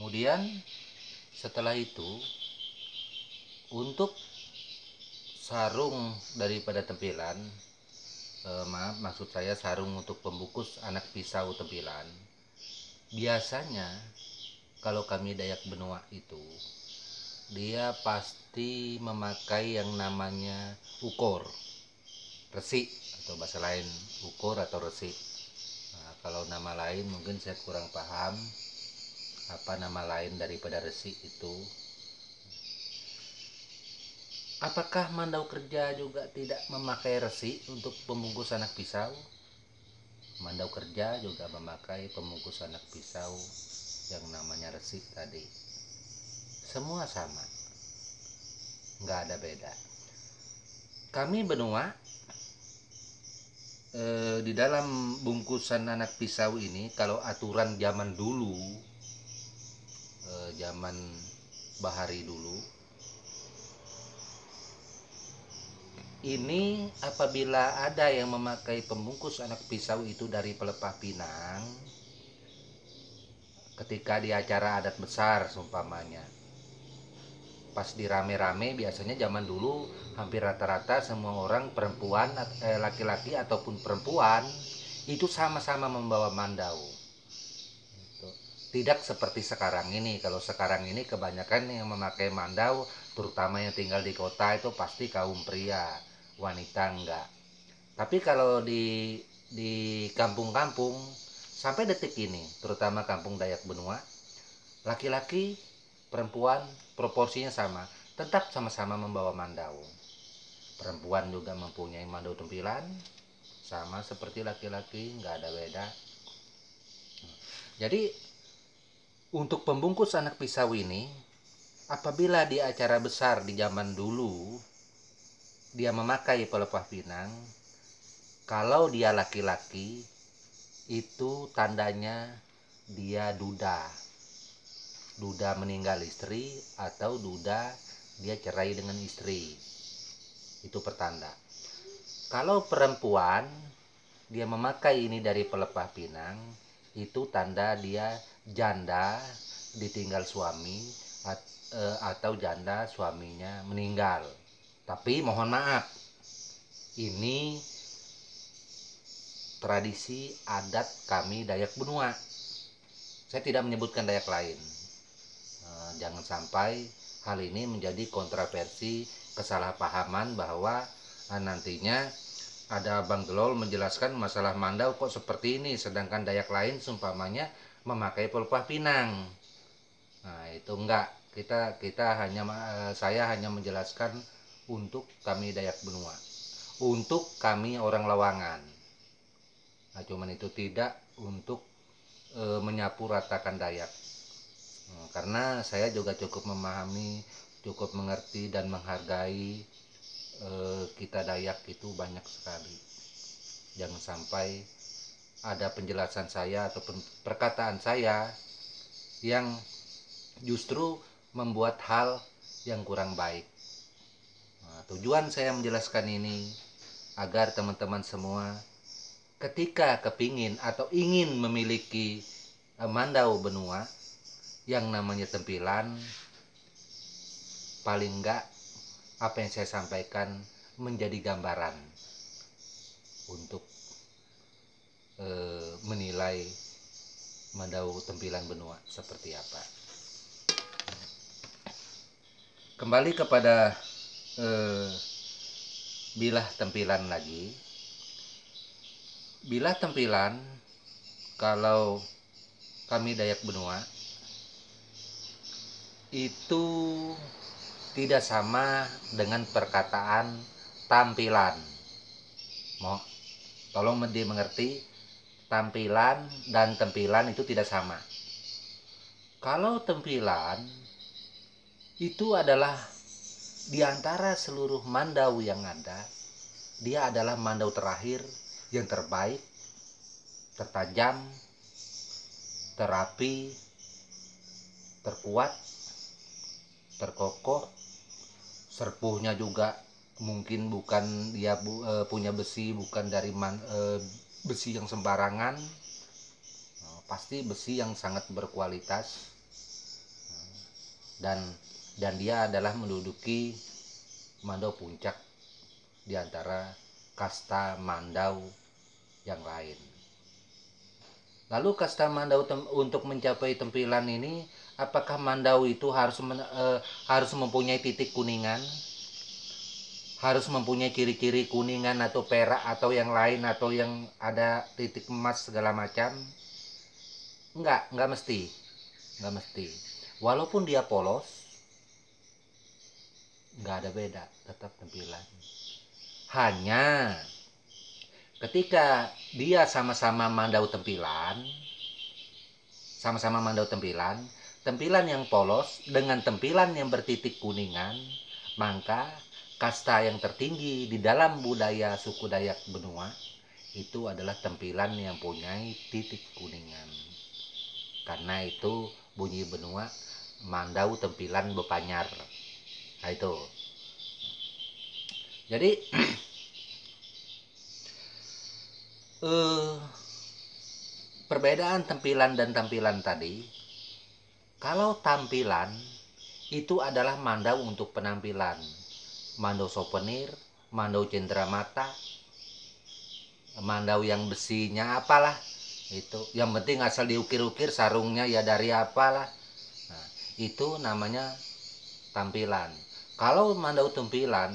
Kemudian setelah itu, untuk sarung daripada tempilan, maksud saya sarung untuk pembungkus anak pisau tempilan, biasanya kalau kami Dayak Benua itu dia pasti memakai yang namanya ukor, resi, atau bahasa lain ukor atau resi. Nah, kalau nama lain mungkin saya kurang paham apa nama lain daripada resi itu. Apakah mandau kerja juga tidak memakai resi untuk pembungkus anak pisau? Mandau kerja juga memakai pembungkus anak pisau yang namanya resi tadi. Semua sama, nggak ada beda. Kami benua di dalam bungkusan anak pisau ini, kalau aturan zaman dulu, zaman bahari dulu, ini apabila ada yang memakai pembungkus anak pisau itu dari pelepah pinang, ketika di acara adat besar seumpamanya, pas di rame-rame, biasanya zaman dulu hampir rata-rata semua orang perempuan, laki-laki ataupun perempuan itu sama-sama membawa mandau. Tidak seperti sekarang ini. Kalau sekarang ini kebanyakan yang memakai mandau, terutama yang tinggal di kota, itu pasti kaum pria, wanita enggak. Tapi kalau di kampung-kampung sampai detik ini, terutama kampung Dayak Benua, laki-laki perempuan proporsinya sama, tetap sama-sama membawa mandau. Perempuan juga mempunyai mandau tempilan, sama seperti laki-laki, nggak ada beda. Jadi untuk pembungkus anak pisau ini, apabila di acara besar di zaman dulu dia memakai pelepah pinang, kalau dia laki-laki itu tandanya dia duda. Duda meninggal istri atau duda dia cerai dengan istri. Itu pertanda. Kalau perempuan dia memakai ini dari pelepah pinang, itu tanda dia janda ditinggal suami, atau janda suaminya meninggal. Tapi mohon maaf, ini tradisi adat kami Dayak Benua. Saya tidak menyebutkan Dayak lain. Jangan sampai hal ini menjadi kontroversi, kesalahpahaman bahwa nantinya ada Bang Delol menjelaskan masalah mandau kok seperti ini, sedangkan Dayak lain seumpamanya memakai pelepah pinang. Nah, itu enggak. Kita hanya saya hanya menjelaskan untuk kami Dayak Benua. Untuk kami orang Lawangan. Nah, cuman itu tidak untuk menyapu ratakan Dayak. Karena saya juga cukup memahami, cukup mengerti dan menghargai kita Dayak itu banyak sekali. Jangan sampai ada penjelasan saya ataupun perkataan saya yang justru membuat hal yang kurang baik. Nah, tujuan saya menjelaskan ini agar teman-teman semua ketika kepingin atau ingin memiliki mandau benua yang namanya tempilan, paling enggak apa yang saya sampaikan menjadi gambaran untuk menilai mandau tempilan benua seperti apa. Kembali kepada bilah tempilan lagi. Bilah tempilan kalau kami Dayak Benua itu tidak sama dengan perkataan tampilan. Tolong dimengerti, tampilan dan tempilan itu tidak sama. Kalau tempilan itu adalah di antara seluruh mandau yang ada, dia adalah mandau terakhir yang terbaik, tertajam, terapi, terkuat, terkokoh. Serpuhnya juga mungkin bukan dia punya besi, bukan dari besi yang sembarangan. Pasti besi yang sangat berkualitas. dan dia adalah menduduki Mandau puncak di antara kasta Mandau yang lain. Lalu kasta Mandau untuk mencapai tempilan ini, apakah Mandau itu harus mempunyai titik kuningan? Harus mempunyai ciri-ciri kuningan atau perak atau yang lain, atau yang ada titik emas segala macam? Enggak mesti. Enggak mesti. Walaupun dia polos, nggak ada beda, tetap tempilan. Hanya ketika dia sama-sama mandau tempilan, tempilan yang polos dengan tempilan yang bertitik kuningan, maka kasta yang tertinggi di dalam budaya suku Dayak Benua itu adalah tempilan yang punya titik kuningan. Karena itu bunyi Benua, mandau tempilan bepanyar. Nah itu. Jadi perbedaan tempilan dan tampilan tadi, kalau tampilan itu adalah mandau untuk penampilan, mandau souvenir, mandau cenderamata, mandau yang besinya apalah itu, yang penting asal diukir-ukir, sarungnya ya dari apalah. Nah, itu namanya tampilan. Kalau mandau tempilan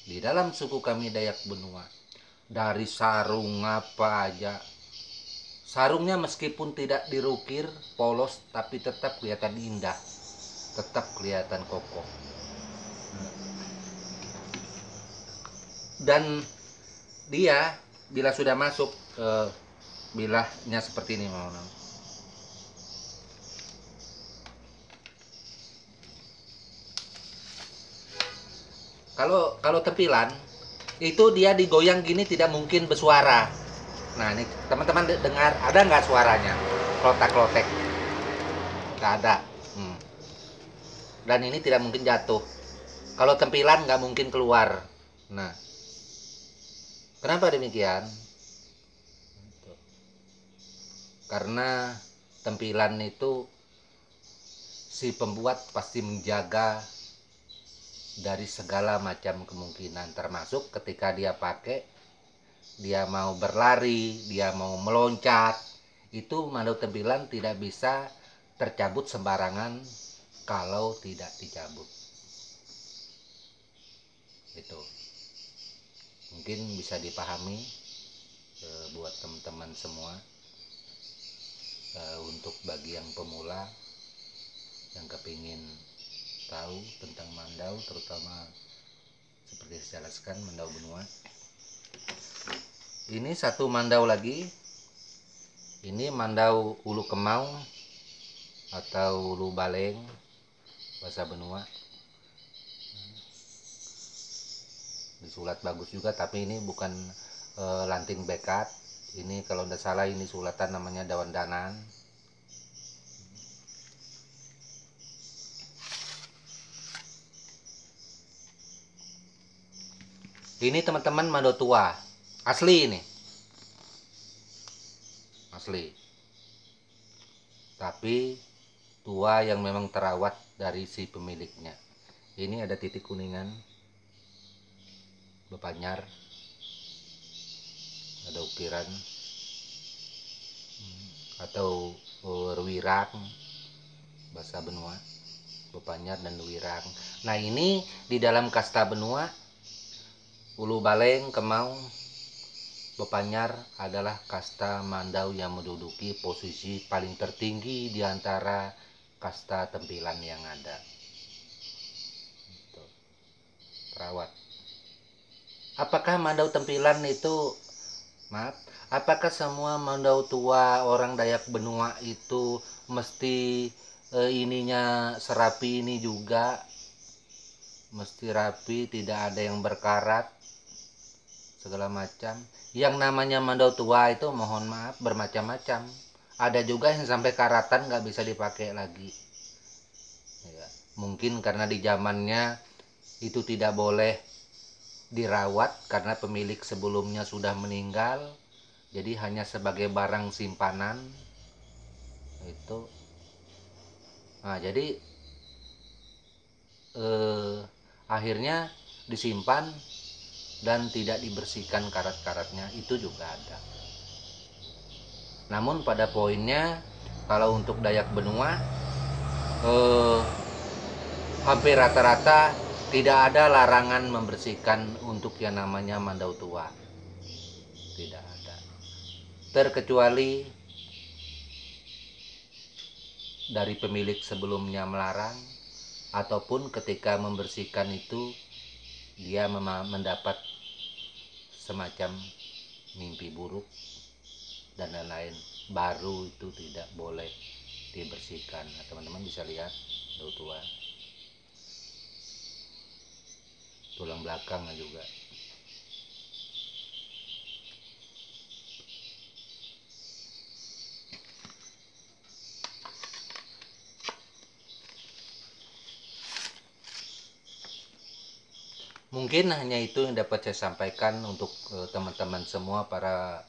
di dalam suku kami Dayak Benua, dari sarung apa aja, sarungnya meskipun tidak dirukir, polos, tapi tetap kelihatan indah, tetap kelihatan kokoh. Dan dia bila sudah masuk bilahnya seperti ini, kalau tempilan itu dia digoyang gini tidak mungkin bersuara. Nah ini teman-teman dengar, ada nggak suaranya? Klotak-klotek, nggak ada. Dan ini tidak mungkin jatuh. Kalau tempilan nggak mungkin keluar. Nah, kenapa demikian? Karena tempilan itu si pembuat pasti menjaga dari segala macam kemungkinan, termasuk ketika dia pakai, dia mau berlari, dia mau meloncat, itu mandau tempilan tidak bisa tercabut sembarangan kalau tidak dicabut. Itu mungkin bisa dipahami buat teman-teman semua. Untuk bagi yang pemula yang kepingin tahu tentang mandau, terutama seperti saya jelaskan mandau benua. Ini satu mandau lagi, ini mandau ulu kemau atau ulu baleng bahasa Benua. Disulat bagus juga, tapi ini bukan lanting bekat. Ini kalau tidak salah ini sulatan namanya daun danan. Ini teman-teman mandau tua, asli ini, asli. Tapi tua yang memang terawat dari si pemiliknya. Ini ada titik kuningan, bepanyar, ada ukiran atau ruwirang bahasa Benua, bepanyar dan ruwirang. Nah ini di dalam kasta Benua, ulu baleng, kemau, bepanyar adalah kasta mandau yang menduduki posisi paling tertinggi di antara kasta tempilan yang ada. Terawat. Apakah mandau tempilan itu, apakah semua mandau tua orang Dayak Benua itu mesti ininya serapi ini juga? Mesti rapi, tidak ada yang berkarat, segala macam. Yang namanya mandau tua itu mohon maaf bermacam-macam. Ada juga yang sampai karatan nggak bisa dipakai lagi. Ya, mungkin karena di zamannya itu tidak boleh dirawat karena pemilik sebelumnya sudah meninggal, jadi hanya sebagai barang simpanan itu. Nah jadi akhirnya disimpan dan tidak dibersihkan karat-karatnya, itu juga ada. Namun pada poinnya, kalau untuk Dayak Benua eh, hampir rata-rata tidak ada larangan membersihkan untuk yang namanya mandau tua, tidak ada, terkecuali dari pemilik sebelumnya melarang, ataupun ketika membersihkan itu dia mendapat semacam mimpi buruk dan lain-lain, baru itu tidak boleh dibersihkan. Nah, teman-teman bisa lihat mandau tua, tulang belakang juga. Mungkin hanya itu yang dapat saya sampaikan untuk teman-teman semua, para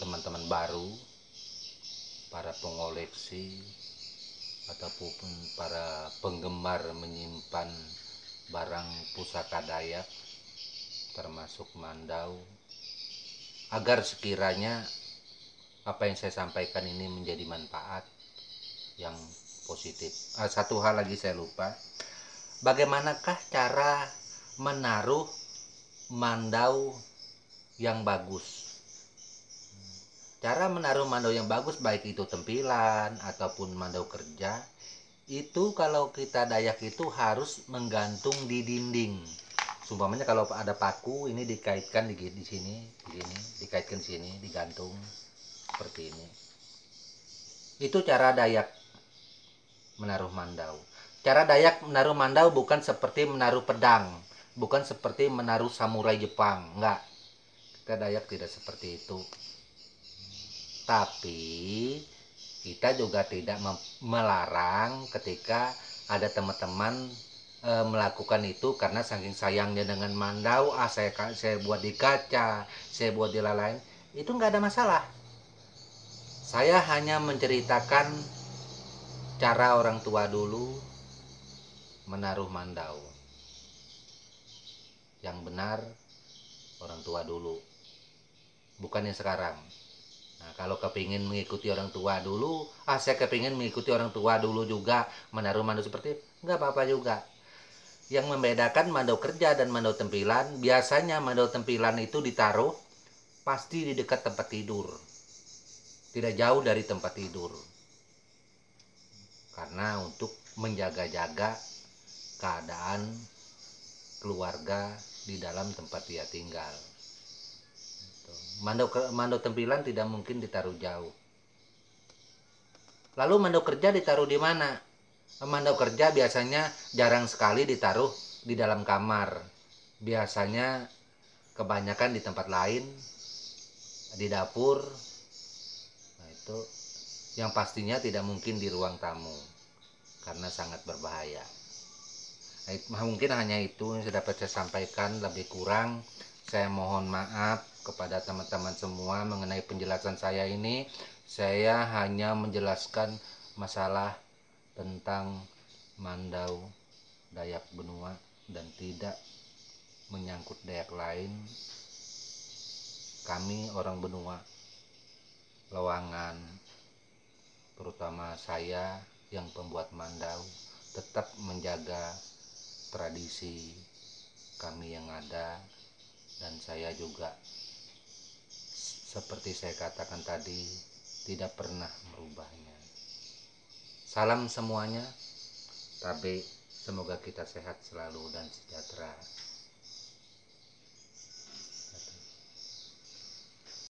teman-teman baru, para pengoleksi ataupun para penggemar menyimpan barang pusaka Dayak termasuk mandau, agar sekiranya apa yang saya sampaikan ini menjadi manfaat yang positif. Satu hal lagi saya lupa, bagaimanakah cara menaruh mandau yang bagus? Cara menaruh mandau yang bagus, baik itu tempilan ataupun mandau kerja, itu kalau kita Dayak itu harus menggantung di dinding. Sumpamanya kalau ada paku, ini dikaitkan di sini, begini, dikaitkan di sini, digantung seperti ini. Itu cara Dayak menaruh mandau. Cara Dayak menaruh mandau bukan seperti menaruh pedang, bukan seperti menaruh samurai Jepang, enggak. Kita Dayak tidak seperti itu. Tapi kita juga tidak melarang ketika ada teman-teman melakukan itu karena saking sayangnya dengan mandau, saya buat di kaca, saya buat di lain, itu nggak ada masalah. Saya hanya menceritakan cara orang tua dulu menaruh mandau yang benar, orang tua dulu, bukan yang sekarang. Nah, kalau kepingin mengikuti orang tua dulu, saya kepingin mengikuti orang tua dulu juga menaruh mandau seperti itu, nggak apa-apa juga. Yang membedakan mandau kerja dan mandau tempilan, biasanya mandau tempilan itu ditaruh pasti di dekat tempat tidur, tidak jauh dari tempat tidur, karena untuk menjaga-jaga keadaan keluarga di dalam tempat dia tinggal. Mandau tempilan tidak mungkin ditaruh jauh. Lalu mandau kerja ditaruh di mana? Mandau kerja biasanya jarang sekali ditaruh di dalam kamar. Biasanya kebanyakan di tempat lain, di dapur. Nah, itu yang pastinya tidak mungkin di ruang tamu karena sangat berbahaya. Nah, mungkin hanya itu yang dapat saya sampaikan, lebih kurang saya mohon maaf kepada teman-teman semua mengenai penjelasan saya ini. Saya hanya menjelaskan masalah tentang mandau Dayak Benua dan tidak menyangkut Dayak lain. Kami orang Benua Lewangan, terutama saya yang pembuat mandau, tetap menjaga tradisi kami yang ada, dan saya juga seperti saya katakan tadi tidak pernah merubahnya. Salam semuanya, tapi semoga kita sehat selalu dan sejahtera.